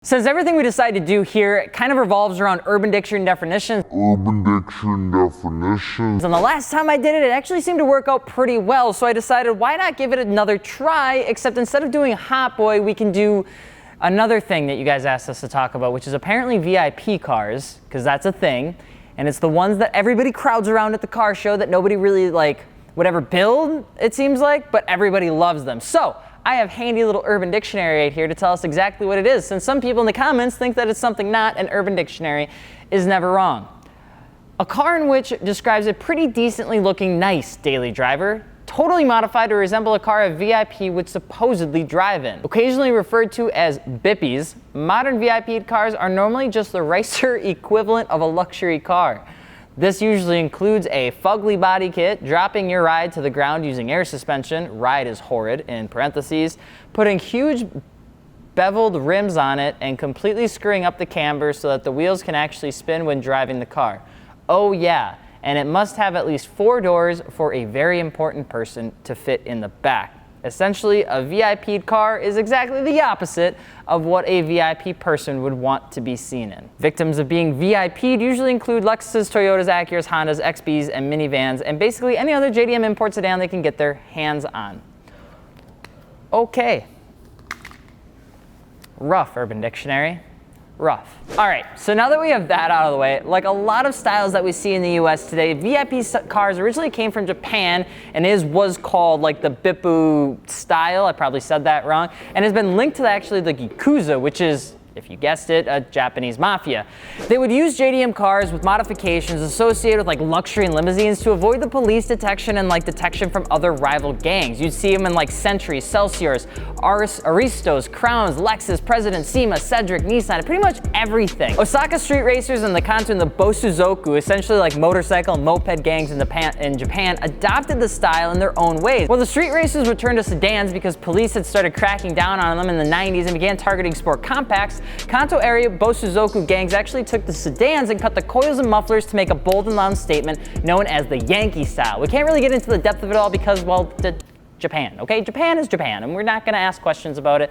Since everything we decide to do here kind of revolves around Urban Dictionary definitions, and the last time I did it, it actually seemed to work out pretty well, so I decided why not give it another try, except instead of doing Hot Boy, we can do another thing that you guys asked us to talk about, which is apparently VIP cars, because that's a thing, and it's the ones that everybody crowds around at the car show that nobody really would ever build, it seems like, but everybody loves them. So I have handy little Urban Dictionary right here to tell us exactly what it is, since some people in the comments think that it's something not. An Urban Dictionary is never wrong. A car in which describes a pretty decently looking nice daily driver, totally modified to resemble a car a VIP would supposedly drive in. Occasionally referred to as BIPpies, modern VIP cars are normally just the racer equivalent of a luxury car. This usually includes a fugly body kit, dropping your ride to the ground using air suspension, ride is horrid in parentheses, putting huge beveled rims on it, and completely screwing up the camber so that the wheels can actually spin when driving the car. Oh yeah, and it must have at least 4 doors for a very important person to fit in the back. Essentially, a VIP car is exactly the opposite of what a VIP person would want to be seen in. Victims of being VIP'd usually include Lexuses, Toyotas, Acuras, Hondas, XBs, and minivans, and basically any other JDM import sedan they can get their hands on. Okay. Rough, Urban Dictionary. Rough. All right, so now that we have that out of the way, like a lot of styles that we see in the US today, VIP cars originally came from Japan and was called like the Bippu style, I probably said that wrong, and has been linked to actually the Yakuza, which is, if you guessed it, a Japanese mafia. They would use JDM cars with modifications associated with like luxury and limousines to avoid the police detection and detection from other rival gangs. You'd see them in Century, Celsiors, Aristos, Crowns, Lexus, President, SEMA, Cedric, Nissan, pretty much everything. Osaka street racers and the Kanto and the Bosuzoku, essentially motorcycle and moped gangs in Japan, adopted the style in their own ways. Well, the street racers would turn to sedans because police had started cracking down on them in the 90s and began targeting sport compacts. Kanto area Bosuzoku gangs actually took the sedans and cut the coils and mufflers to make a bold and loud statement known as the Yankee style. We can't really get into the depth of it all because, well, Japan, okay? Japan is Japan, and we're not gonna ask questions about it.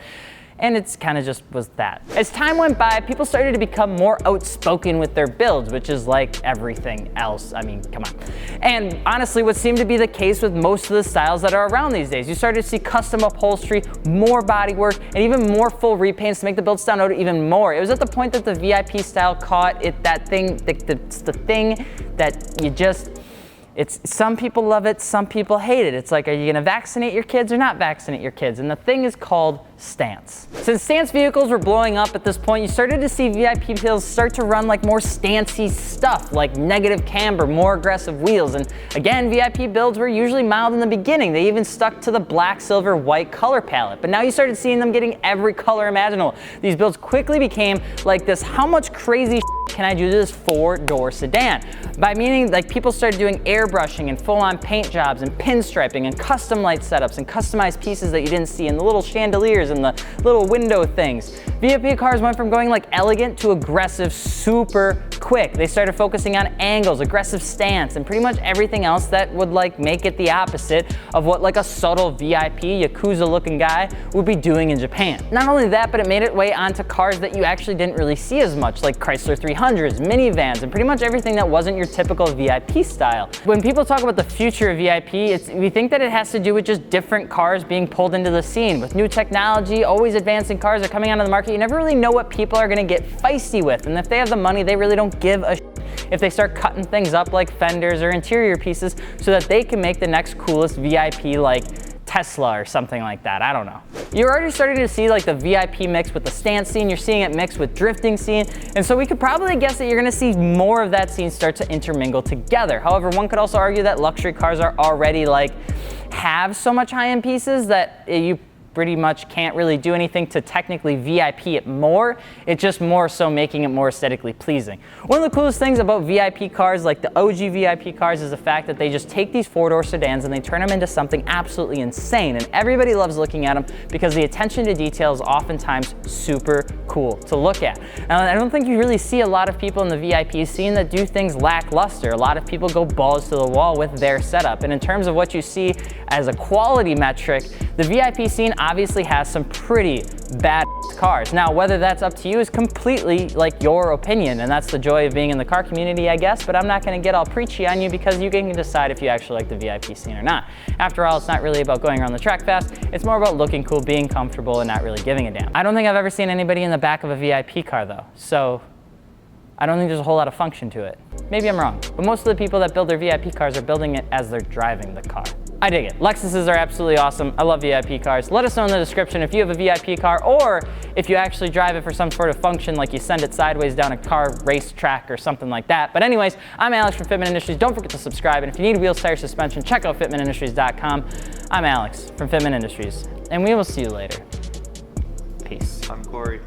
And it's kind of just was that. As time went by, people started to become more outspoken with their builds, which is like everything else. I mean, come on. And honestly, what seemed to be the case with most of the styles that are around these days. You started to see custom upholstery, more bodywork, and even more full repaints to make the build stand out even more. It was at the point that the VIP style caught it, that thing, it's the thing that you just, some people love it, some people hate it. It's like, are you gonna vaccinate your kids or not vaccinate your kids? And the thing is called stance. Since stance vehicles were blowing up at this point, you started to see VIP builds start to run more stancy stuff, like negative camber, more aggressive wheels. And again, VIP builds were usually mild in the beginning. They even stuck to the black, silver, white color palette. But now you started seeing them getting every color imaginable. These builds quickly became like this, how much crazy can I do to this 4-door sedan? By meaning people started doing airbrushing and full-on paint jobs and pinstriping and custom light setups and customized pieces that you didn't see, and the little chandeliers and the little window things. VIP cars went from going elegant to aggressive super quick. They started focusing on angles, aggressive stance, and pretty much everything else that would make it the opposite of what a subtle VIP Yakuza looking guy would be doing in Japan. Not only that, but it made its way onto cars that you actually didn't really see as much, like Chrysler 300s, minivans, and pretty much everything that wasn't your typical VIP style. When people talk about the future of VIP, we think that it has to do with just different cars being pulled into the scene. With new technology, always advancing cars are coming onto the market, you never really know what people are gonna get feisty with. And if they have the money, they really don't give a if they start cutting things up like fenders or interior pieces so that they can make the next coolest VIP Tesla or something like that, I don't know. You're already starting to see the VIP mix with the stance scene, you're seeing it mixed with drifting scene, and so we could probably guess that you're gonna see more of that scene start to intermingle together. However, one could also argue that luxury cars are already have so much high-end pieces that you pretty much can't really do anything to technically VIP it more. It's just more so making it more aesthetically pleasing. One of the coolest things about VIP cars, like the OG VIP cars, is the fact that they just take these 4-door sedans and they turn them into something absolutely insane. And everybody loves looking at them because the attention to detail is oftentimes super cool to look at. Now, I don't think you really see a lot of people in the VIP scene that do things lackluster. A lot of people go balls to the wall with their setup. And in terms of what you see as a quality metric, The VIP scene obviously has some pretty bad cars. Now, whether that's up to you is completely like your opinion, and that's the joy of being in the car community, I guess, but I'm not gonna get all preachy on you because you can decide if you actually like the VIP scene or not. After all, it's not really about going around the track fast, it's more about looking cool, being comfortable, and not really giving a damn. I don't think I've ever seen anybody in the back of a VIP car though, so I don't think there's a whole lot of function to it. Maybe I'm wrong, but most of the people that build their VIP cars are building it as they're driving the car. I dig it. Lexuses are absolutely awesome. I love VIP cars. Let us know in the description if you have a VIP car or if you actually drive it for some sort of function, like you send it sideways down a car race track or something like that. But anyways, I'm Alex from Fitment Industries. Don't forget to subscribe. And if you need wheels, tires, suspension, check out fitmentindustries.com. I'm Alex from Fitment Industries, and we will see you later. Peace. I'm Corey.